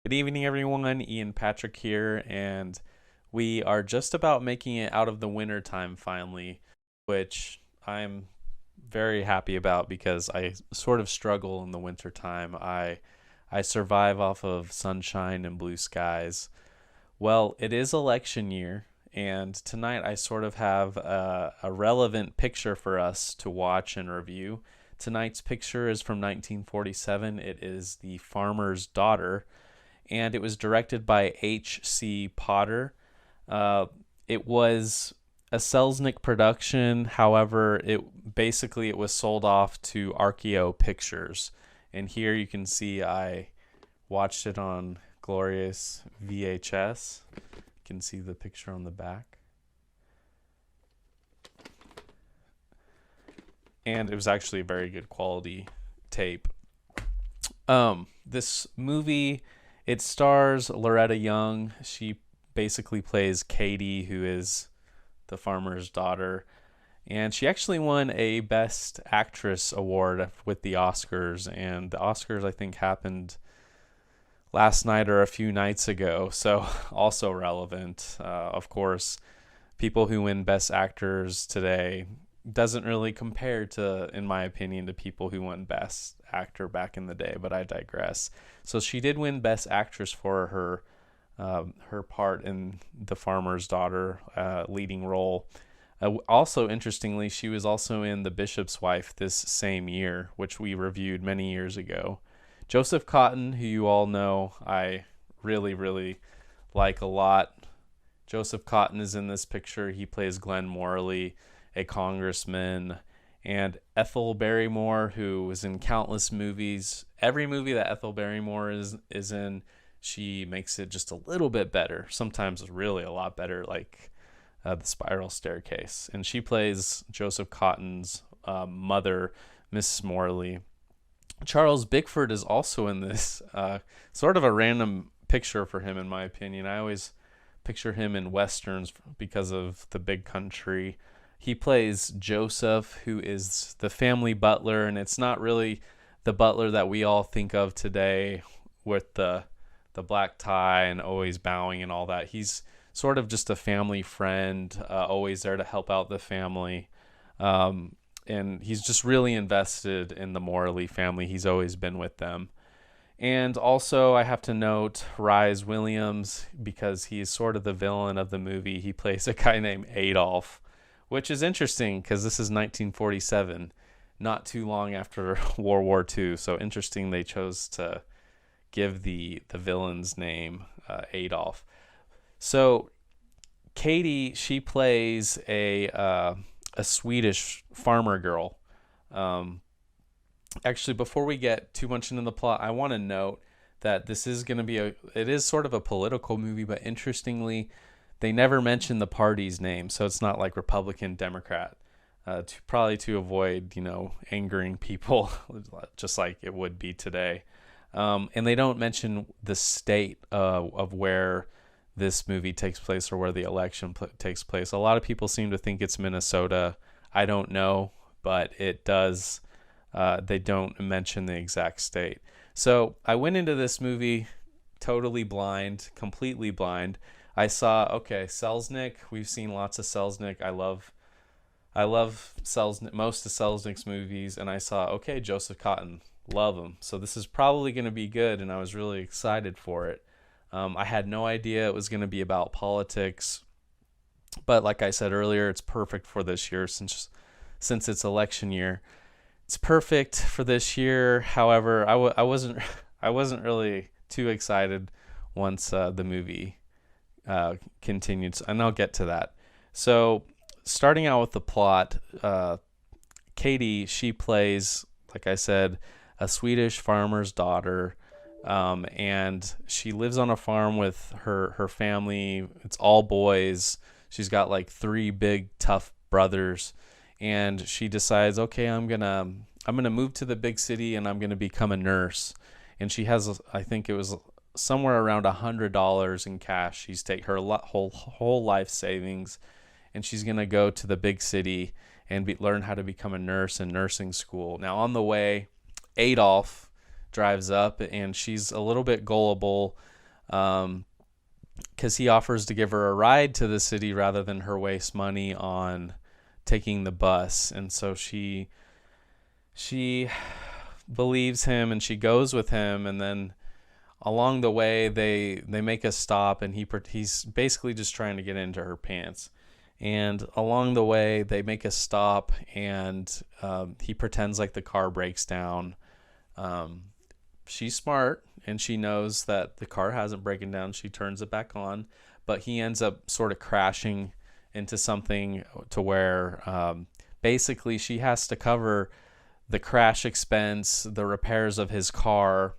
Good evening, everyone. Ian Patrick here, and we are just about making it out of the winter time finally, which I'm very happy about because I sort of struggle in the winter time. I survive off of sunshine and blue skies. Well, it is election year, and tonight I sort of have a relevant picture for us to watch and review. Tonight's picture is from 1947. It is The Farmer's Daughter, and it was directed by H.C. Potter. It was a Selznick production. However, it was sold off to RKO Pictures. And here you can see I watched it on glorious VHS. You can see the picture on the back. And it was actually a very good quality tape. This movie, it stars Loretta Young. She basically plays Katie, who is the farmer's daughter. And she actually won a Best Actress award with the Oscars. And the Oscars, I think, happened last night or a few nights ago. So also relevant. Of course, people who win Best Actors today doesn't really compare to, in my opinion, to people who won Best Actor back in the day, but I digress. So she did win Best Actress for her part in The Farmer's Daughter, leading role. Also, interestingly, she was also in The Bishop's Wife this same year, which we reviewed many years ago. Joseph Cotten, who you all know, I really, really like a lot. Joseph Cotten is in this picture. He plays Glenn Morley, a congressman, and Ethel Barrymore, who was in countless movies. Every movie that Ethel Barrymore is in, she makes it just a little bit better. Sometimes really a lot better, like The Spiral Staircase. And she plays Joseph Cotton's mother, Mrs. Morley. Charles Bickford is also in this. Sort of a random picture for him, in my opinion. I always picture him in westerns because of The Big Country. He plays Joseph, who is the family butler, and it's not really the butler that we all think of today with the black tie and always bowing and all that. He's sort of just a family friend, always there to help out the family. And he's just really invested in the Morley family. He's always been with them. And also, I have to note Rhys Williams, because he's sort of the villain of the movie. He plays a guy named Adolf, which is interesting because this is 1947, not too long after World War II. So interesting they chose to give the villain's name Adolf. So Katie, she plays a Swedish farmer girl. Actually, before we get too much into the plot, I want to note that this is going to be it is sort of a political movie, but interestingly, they never mention the party's name, so it's not like Republican, Democrat, probably to avoid, angering people, just like it would be today. And they don't mention the state of where this movie takes place or where the election takes place. A lot of people seem to think it's Minnesota. I don't know, but it does. They don't mention the exact state. So I went into this movie totally blind, completely blind. I saw, okay, Selznick. We've seen lots of Selznick. I love Selznick, most of Selznick's movies, and I saw, okay, Joseph Cotten, love him. So this is probably going to be good, and I was really excited for it. I had no idea it was going to be about politics, but like I said earlier, it's perfect for this year since it's election year. It's perfect for this year. However, I wasn't really too excited once the movie continued, and I'll get to that. So starting out with the plot, Katie, she plays, like I said, a Swedish farmer's daughter, and she lives on a farm with her family. It's all boys. She's got like 3 big tough brothers, and she decides, okay, I'm gonna move to the big city and I'm gonna become a nurse. And she has, I think it was somewhere around $100 in cash. She's take her whole life savings, and she's gonna go to the big city and learn how to become a nurse in nursing school. Now on the way, Adolf drives up, and she's a little bit gullible. because he offers to give her a ride to the city rather than her waste money on taking the bus. And so she believes him and she goes with him, and then along the way they make a stop, and he's basically just trying to get into her pants. And along the way they make a stop, and he pretends like the car breaks down. She's smart and she knows that the car hasn't broken down. She turns it back on, but he ends up sort of crashing into something to where basically she has to cover the crash expense, the repairs of his car,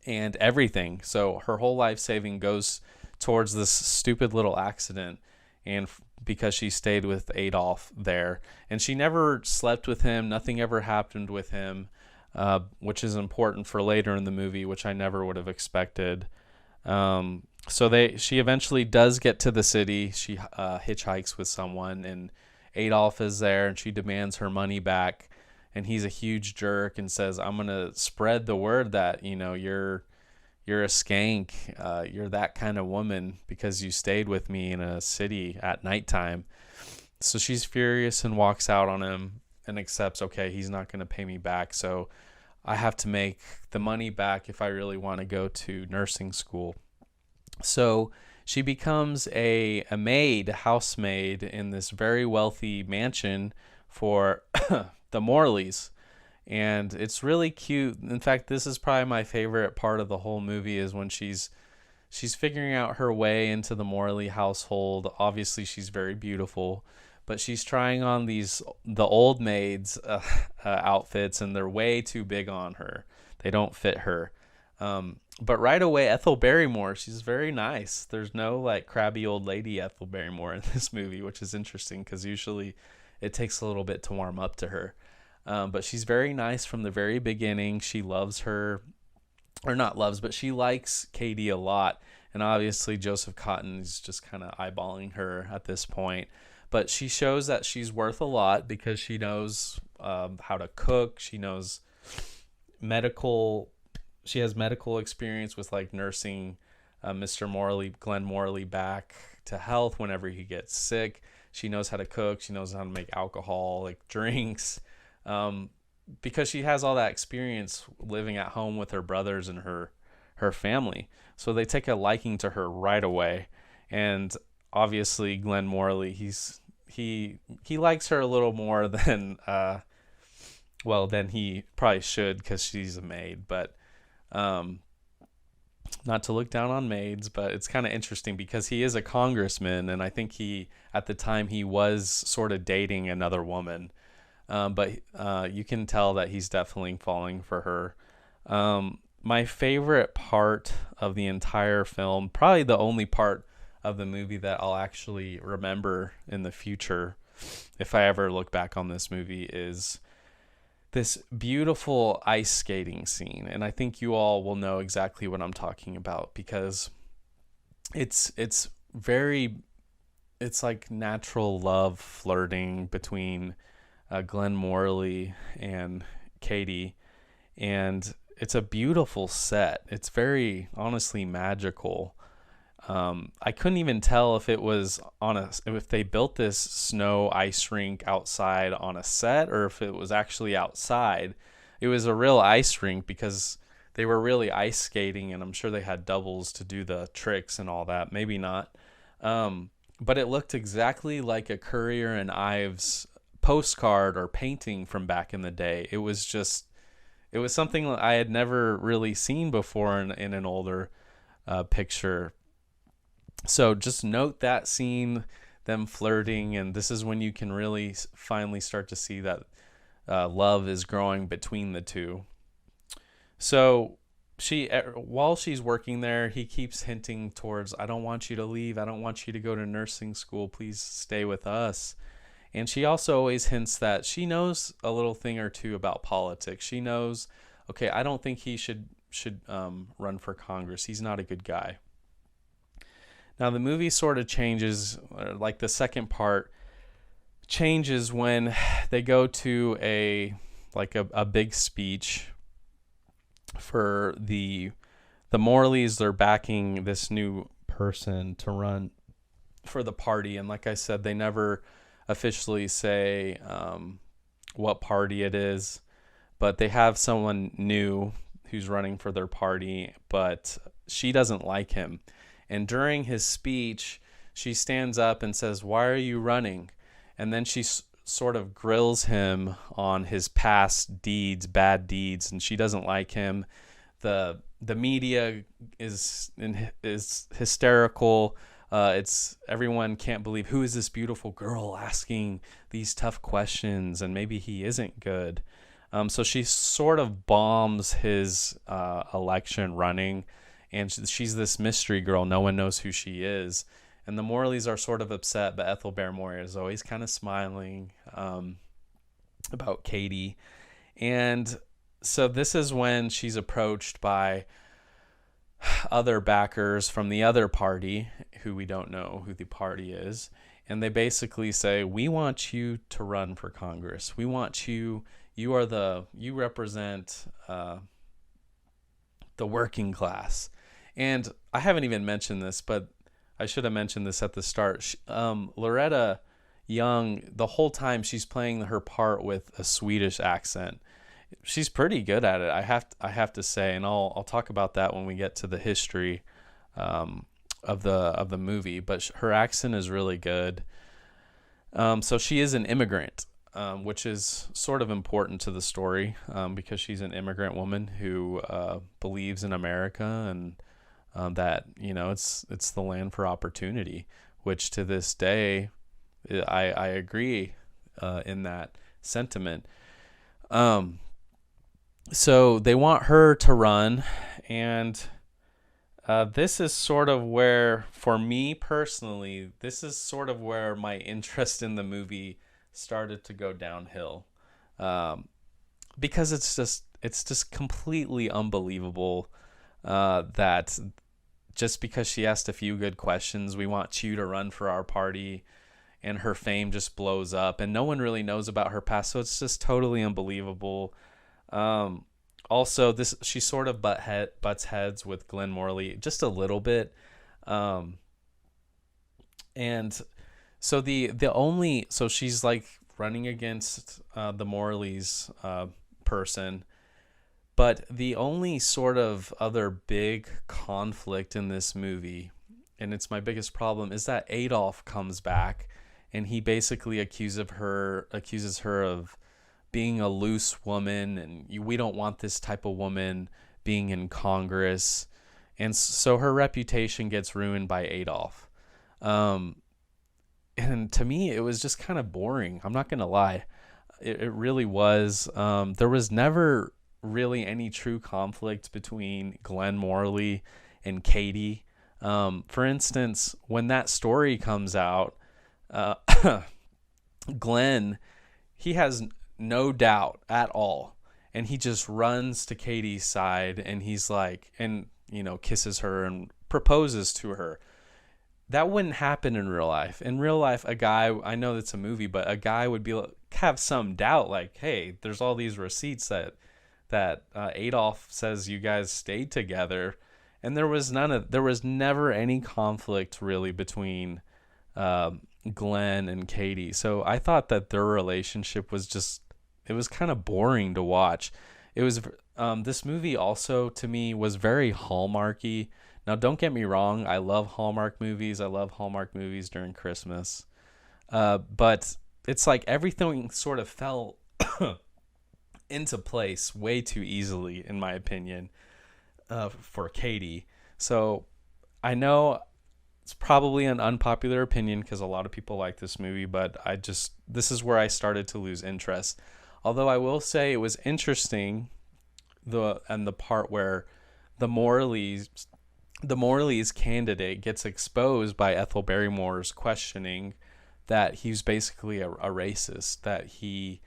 and everything. So her whole life saving goes towards this stupid little accident, and because she stayed with Adolf there, and she never slept with him, nothing ever happened with him, which is important for later in the movie, which I never would have expected. She eventually does get to the city. She hitchhikes with someone, and Adolf is there, and she demands her money back. And he's a huge jerk and says, "I'm gonna spread the word that you're a skank, you're that kind of woman because you stayed with me in a city at nighttime." So she's furious and walks out on him and accepts, okay, he's not gonna pay me back, so I have to make the money back if I really want to go to nursing school. So she becomes a housemaid in this very wealthy mansion for the Morleys. And it's really cute. In fact, this is probably my favorite part of the whole movie, is when she's figuring out her way into the Morley household. Obviously, she's very beautiful, but she's trying on the old maids outfits, and they're way too big on her. They don't fit her. But right away, Ethel Barrymore, she's very nice. There's no like crabby old lady Ethel Barrymore in this movie, which is interesting because usually it takes a little bit to warm up to her. But she's very nice from the very beginning. She loves her, or not loves, but she likes Katie a lot. And obviously Joseph Cotten is just kind of eyeballing her at this point. But she shows that she's worth a lot because she knows how to cook. She knows she has medical experience with like nursing Glenn Morley back to health whenever he gets sick. She knows how to cook. She knows how to make alcoholic drinks. Because she has all that experience living at home with her brothers and her family. So they take a liking to her right away. And obviously Glenn Morley, he likes her a little more than than he probably should, because she's a maid. But not to look down on maids, but it's kind of interesting because he is a congressman, and I think at the time he was sort of dating another woman. But you can tell that he's definitely falling for her. My favorite part of the entire film, probably the only part of the movie that I'll actually remember in the future, if I ever look back on this movie, is this beautiful ice skating scene. And I think you all will know exactly what I'm talking about, because it's like natural love flirting between Glenn Morley and Katie, and it's a beautiful set. It's very honestly magical. I couldn't even tell if it was if they built this snow ice rink outside on a set, or if it was actually outside. It was a real ice rink because they were really ice skating, and I'm sure they had doubles to do the tricks and all that. Maybe not. But it looked exactly like a Currier and Ives postcard or painting from back in the day. It was something I had never really seen before in an older picture. So just note that scene, them flirting, and this is when you can really finally start to see that love is growing between the two. So while she's working there, he keeps hinting towards, "I don't want you to leave. I don't want you to go to nursing school. Please stay with us." And she also always hints that she knows a little thing or two about politics. She knows, okay, I don't think he should run for Congress. He's not a good guy. Now the movie sort of changes, like the second part changes when they go to a big speech for the the Morleys, they're backing this new person to run for the party. And like I said, they never officially say what party it is, but they have someone new who's running for their party, but she doesn't like him. And during his speech, she stands up and says, "Why are you running?" And then she sort of grills him on his past deeds, bad deeds, and she doesn't like him. The media is hysterical. It's everyone can't believe, who is this beautiful girl asking these tough questions, and maybe he isn't good. So she sort of bombs his election running, and she's this mystery girl. No one knows who she is. And the Morleys are sort of upset, but Ethel Barrymore is always kind of smiling about Katie. And so this is when she's approached by other backers from the other party, who we don't know who the party is. And they basically say, "We want you to run for Congress. We want you. You represent the working class." And I haven't even mentioned this, but I should have mentioned this at the start. Loretta Young, the whole time she's playing her part with a Swedish accent. She's pretty good at it, I have to say, and I'll talk about that when we get to the history of the movie. But her accent is really good. So she is an immigrant, which is sort of important to the story, because she's an immigrant woman who believes in America, and that, you know, it's the land for opportunity, which to this day I agree in that sentiment. So they want her to run, and this is sort of where, for me personally, this is sort of where my interest in the movie started to go downhill, because it's just completely unbelievable that just because she asked a few good questions, "We want you to run for our party," and her fame just blows up, and no one really knows about her past. So it's just totally unbelievable. Also, she sort of butts heads with Glenn Morley just a little bit, and so so she's like running against the Morleys person. But the only sort of other big conflict in this movie, and it's my biggest problem, is that Adolf comes back, and he basically accuses her of being a loose woman, and we don't want this type of woman being in Congress. And so her reputation gets ruined by Adolf. And to me, it was just kind of boring. I'm not going to lie. It really was. There was never really any true conflict between Glenn Morley and Katie. For instance, when that story comes out, Glenn, he has no doubt at all, and he just runs to Katie's side, and he's like, and kisses her and proposes to her. That wouldn't happen in real life. In real life, a guy, I know that's a movie, but a guy would have some doubt, like, hey, there's all these receipts that Adolf says you guys stayed together, and there was never any conflict really between Glenn and Katie. So I thought that their relationship was it was kind of boring to watch. It was this movie also, to me, was very Hallmarky. Now, don't get me wrong, I love Hallmark movies. I love Hallmark movies during Christmas, but it's like everything sort of fell into place way too easily, in my opinion, for Katie. So I know it's probably an unpopular opinion because a lot of people like this movie, but this is where I started to lose interest. Although I will say it was interesting, the part where the Morleys candidate gets exposed by Ethel Barrymore's questioning that he's basically a racist,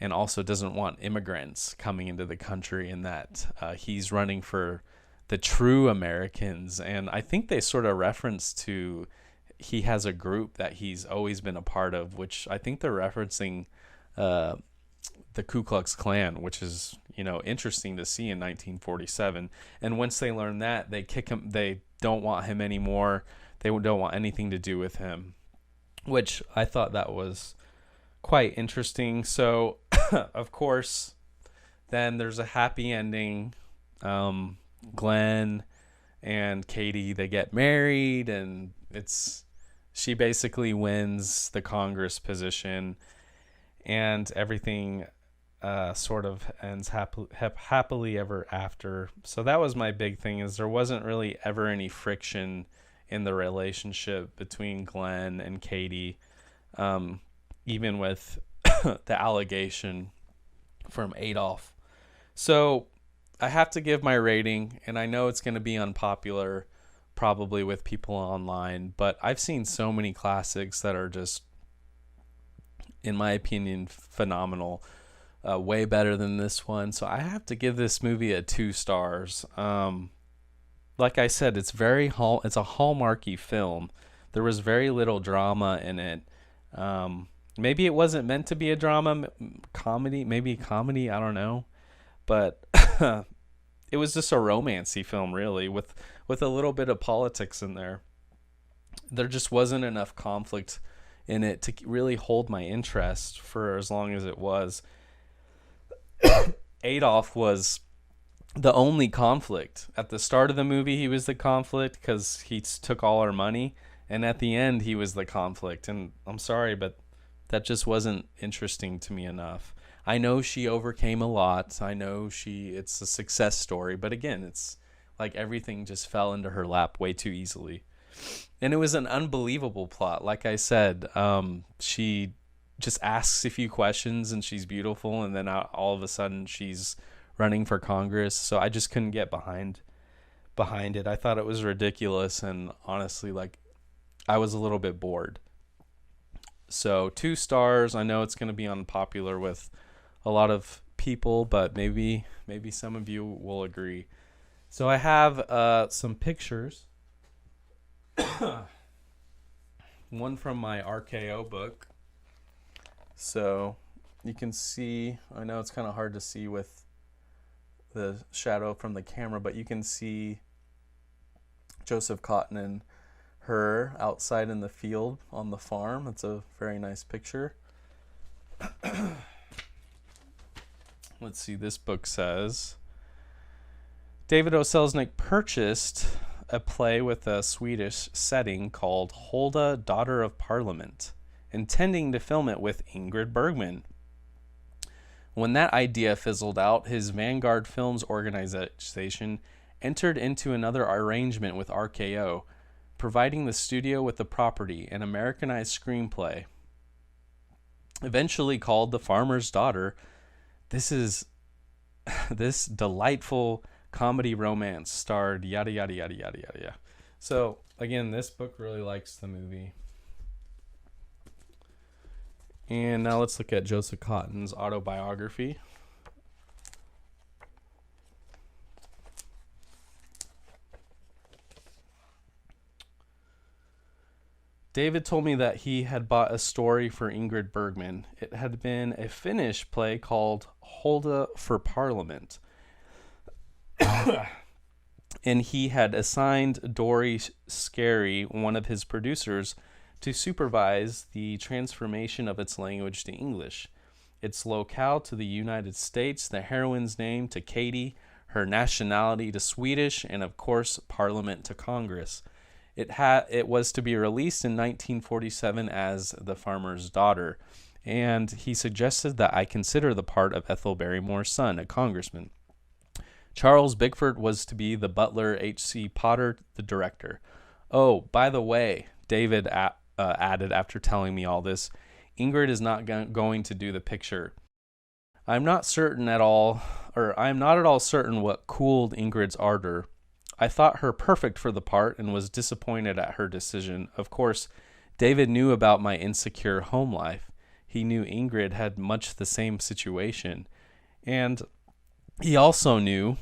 and also doesn't want immigrants coming into the country, and that he's running for the true Americans. And I think they sort of reference to, he has a group that he's always been a part of, which I think they're referencing the Ku Klux Klan, which is, interesting to see in 1947. And once they learn that, they kick him. They don't want him anymore. They don't want anything to do with him, which I thought that was quite interesting. So, of course, then there's a happy ending. Glenn and Katie, they get married, and she basically wins the Congress position, and everything sort of ends happily ever after. So that was my big thing, is there wasn't really ever any friction in the relationship between Glenn and Katie, even with the allegation from Adolf. So I have to give my rating, and I know it's going to be unpopular probably with people online, but I've seen so many classics that are just, in my opinion, phenomenal. Way better than this one. So I have to give this movie a 2 stars. Like I said, it's it's a hallmarky film. There was very little drama in it. Maybe it wasn't meant to be a drama, comedy, maybe comedy, I don't know. But it was just a romancy film, really, with a little bit of politics in there. There just wasn't enough conflict in it to really hold my interest for as long as it was. Adolf was the only conflict. At the start of the movie, he was the conflict because he took all our money, and at the end, he was the conflict. And I'm sorry, but that just wasn't interesting to me enough. I know she overcame a lot. I know it's a success story, but again, it's like everything just fell into her lap way too easily. And it was an unbelievable plot. Like I said, she just asks a few questions and she's beautiful, and then all of a sudden she's running for Congress. So I just couldn't get behind it. I thought it was ridiculous, and honestly, like, I was a little bit bored. So 2 stars. I know it's going to be unpopular with a lot of people, but maybe some of you will agree. So I have some pictures. One from my RKO book. So you can see, I know it's kind of hard to see with the shadow from the camera, but you can see Joseph Cotten and her outside in the field on the farm. It's a very nice picture. Let's see, this book says, David O. Selznick purchased a play with a Swedish setting called Hulda, Daughter of Parliament, intending to film it with Ingrid Bergman. When that idea fizzled out, his Vanguard Films organization entered into another arrangement with RKO, providing the studio with the property, an Americanized screenplay. Eventually called The Farmer's Daughter, this delightful comedy romance starred yada yada yada yada yada. So again, this book really likes the movie. And now let's look at Joseph Cotton's autobiography. David told me that he had bought a story for Ingrid Bergman. It had been a Finnish play called Hulda for Parliament. And he had assigned Dory Scarry, one of his producers, to supervise the transformation of its language to English, its locale to the United States, the heroine's name to Katie, her nationality to Swedish, and of course, Parliament to Congress. It was to be released in 1947 as The Farmer's Daughter, and he suggested that I consider the part of Ethel Barrymore's son, a congressman. Charles Bickford was to be the butler, H.C. Potter, the director. Oh, by the way, David added after telling me all this, Ingrid is not going to do the picture. I'm not at all certain what cooled Ingrid's ardor. I thought her perfect for the part and was disappointed at her decision. Of course, David knew about my insecure home life. He knew Ingrid had much the same situation. And he also knew,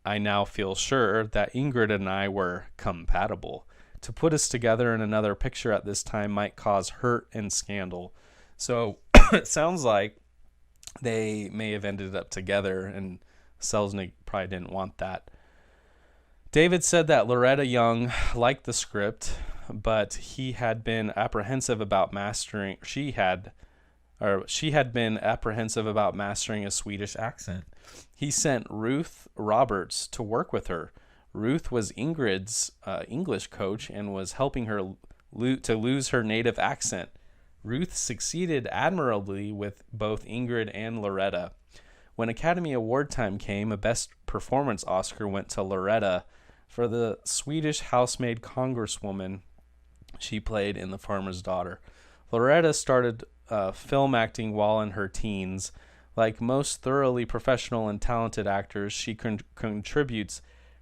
I now feel sure, that Ingrid and I were compatible. To put us together in another picture at this time might cause hurt and scandal. So it sounds like they may have ended up together, and Selznick probably didn't want that. David said that Loretta Young liked the script, but he had been apprehensive about mastering. She had been apprehensive about mastering a Swedish accent. He sent Ruth Roberts to work with her. Ruth was Ingrid's English coach and was helping her to lose her native accent. Ruth succeeded admirably with both Ingrid and Loretta. When Academy Award time came, a Best Performance Oscar went to Loretta for the Swedish housemaid congresswoman she played in The Farmer's Daughter. Loretta started film acting while in her teens. Like most thoroughly professional and talented actors, she contributes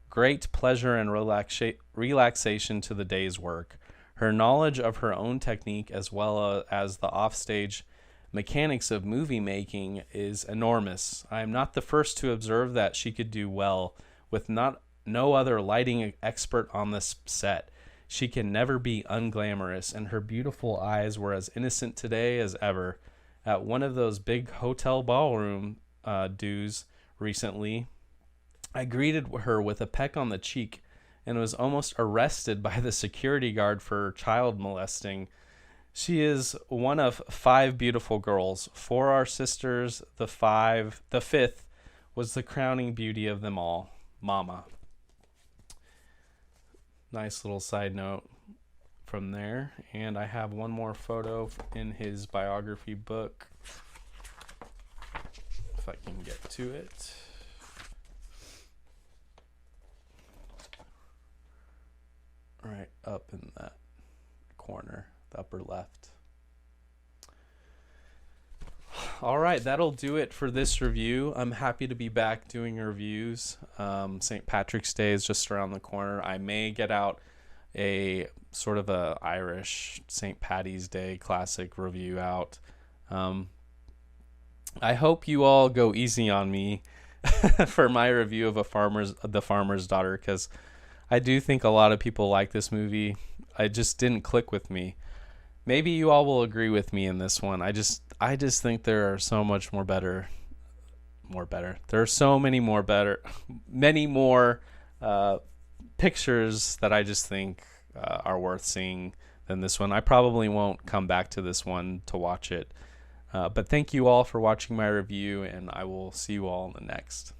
great pleasure and relaxation to the day's work. Her knowledge of her own technique as well as the offstage mechanics of movie making is enormous. I am not the first to observe that she could do well with no other lighting expert on this set. She can never be unglamorous, and her beautiful eyes were as innocent today as ever. At one of those big hotel ballroom dues recently, I greeted her with a peck on the cheek and was almost arrested by the security guard for child molesting. She is one of 5 beautiful girls. 4 are sisters. The 5th was the crowning beauty of them all, Mama. Nice little side note from there. And I have one more photo in his biography book, if I can get to it. Right up in that corner, the upper left. All right, that'll do it for this review. I'm happy to be back doing reviews. St. Patrick's Day is just around the corner. I may get out a sort of a Irish St. Paddy's Day classic review out. I hope you all go easy on me for my review of The Farmer's Daughter, because I do think a lot of people like this movie. It just didn't click with me. Maybe you all will agree with me in this one. I just think there are so much more better. There are so many more pictures that I just think are worth seeing than this one. I probably won't come back to this one to watch it. But thank you all for watching my review, and I will see you all in the next.